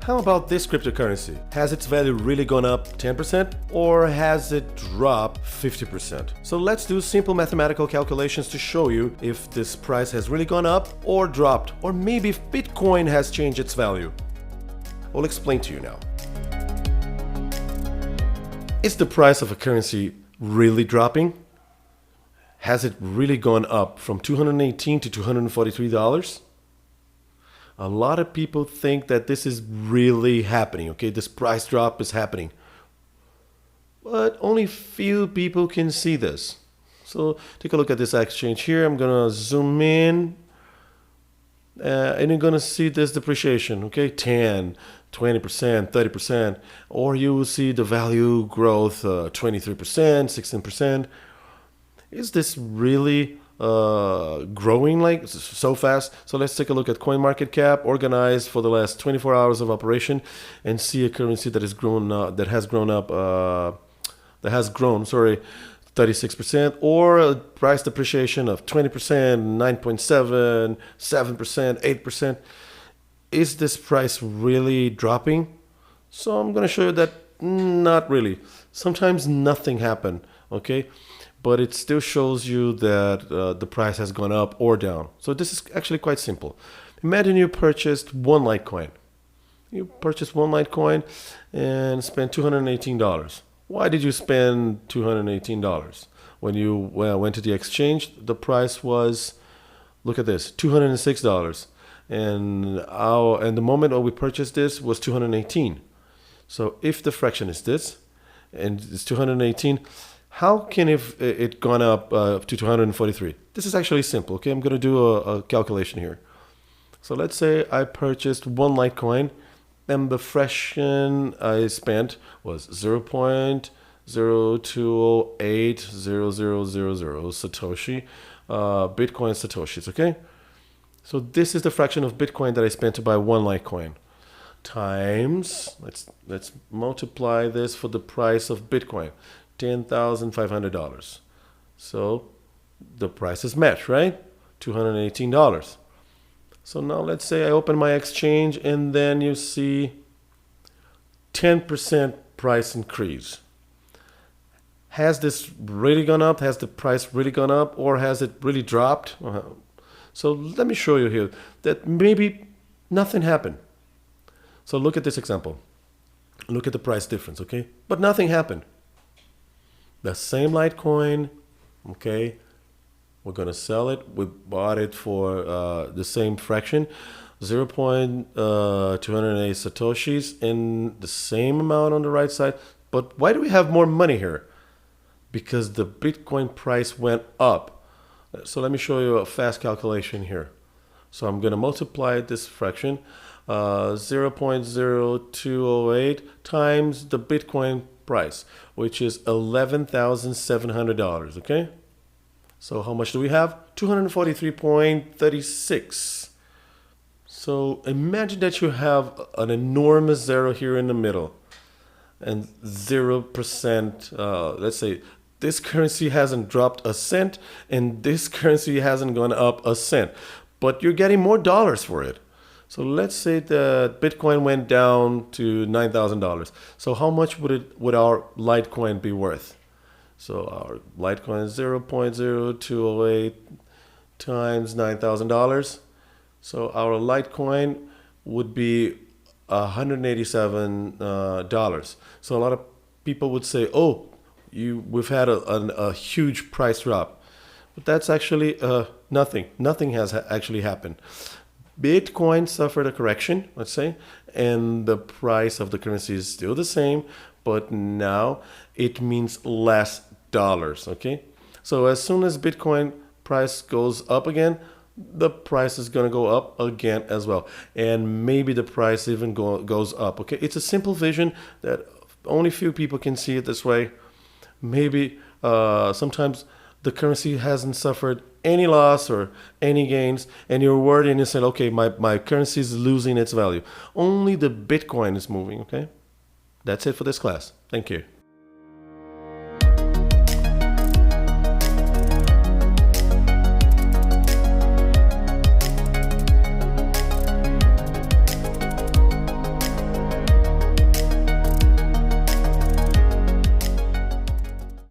How about this cryptocurrency? Has its value really gone up 10% or has it dropped 50%? So let's do simple mathematical calculations to show you if this price has really gone up or dropped, or maybe if Bitcoin has changed its value. I'll explain to you now. Is the price of a currency really dropping? Has it really gone up from $218 to $243? A lot of people think that this is really happening, okay? This price drop is happening. But only few people can see this. So take a look at this exchange here. I'm gonna zoom in and you're gonna see this depreciation, okay? 10, 20%, 30%, or you will see the value growth 23%, 16%. Is this really growing like so fast? So let's take a look at CoinMarketCap, organized for the last 24 hours of operation, and see a currency that has grown 36%, or a price depreciation of 20%, 9.7, 7%, 8%. Is this price really dropping? So I'm going to show you that not really. Sometimes nothing happened, okay? But it still shows you that the price has gone up or down. So this is actually quite simple. Imagine you purchased one Litecoin. You purchased one Litecoin and spent $218. Why did you spend $218? When you went to the exchange, the price was, look at this, $206. And the moment when we purchased this was 218. So if the fraction is this, and it's 218, how can it gone up to 243? This is actually simple, okay? I'm going to do a calculation here. So let's say I purchased one Litecoin, and the fraction I spent was 0.02080000 Satoshi, Bitcoin Satoshis, okay? So this is the fraction of Bitcoin that I spent to buy one Litecoin. Times, let's multiply this for the price of Bitcoin, $10,500. So the price is matched, right? $218. So now let's say I open my exchange and then you see 10% price increase. Has this really gone up? Has the price really gone up, or has it really dropped? So let me show you here that maybe nothing happened. So look at this example. Look at the price difference, okay? But nothing happened. The same Litecoin, okay? We're going to sell it. We bought it for the same fraction, 0.208 Satoshis, and the same amount on the right side. But why do we have more money here? Because the Bitcoin price went up. So let me show you a fast calculation here. So I'm going to multiply this fraction, 0.0208 times the Bitcoin price, which is $11,700, okay? So how much do we have? 243.36. So imagine that you have an enormous zero here in the middle and 0%, let's say, this currency hasn't dropped a cent and this currency hasn't gone up a cent, but you're getting more dollars for it. So let's say that Bitcoin went down to $9,000. So how much would our Litecoin be worth? So our Litecoin is 0.0208 times $9,000. So our Litecoin would be $187. So a lot of people would say, oh, we've had a huge price drop. But that's actually nothing. Nothing has actually happened. Bitcoin suffered a correction, let's say, and the price of the currency is still the same, but now it means less dollars, okay? So as soon as Bitcoin price goes up again, the price is going to go up again as well. And maybe the price even goes up, okay? It's a simple vision that only few people can see it this way. Maybe sometimes the currency hasn't suffered any loss or any gains, and you're worried and you say, okay, my currency is losing its value. Only the Bitcoin is moving, okay? That's it for this class. Thank you.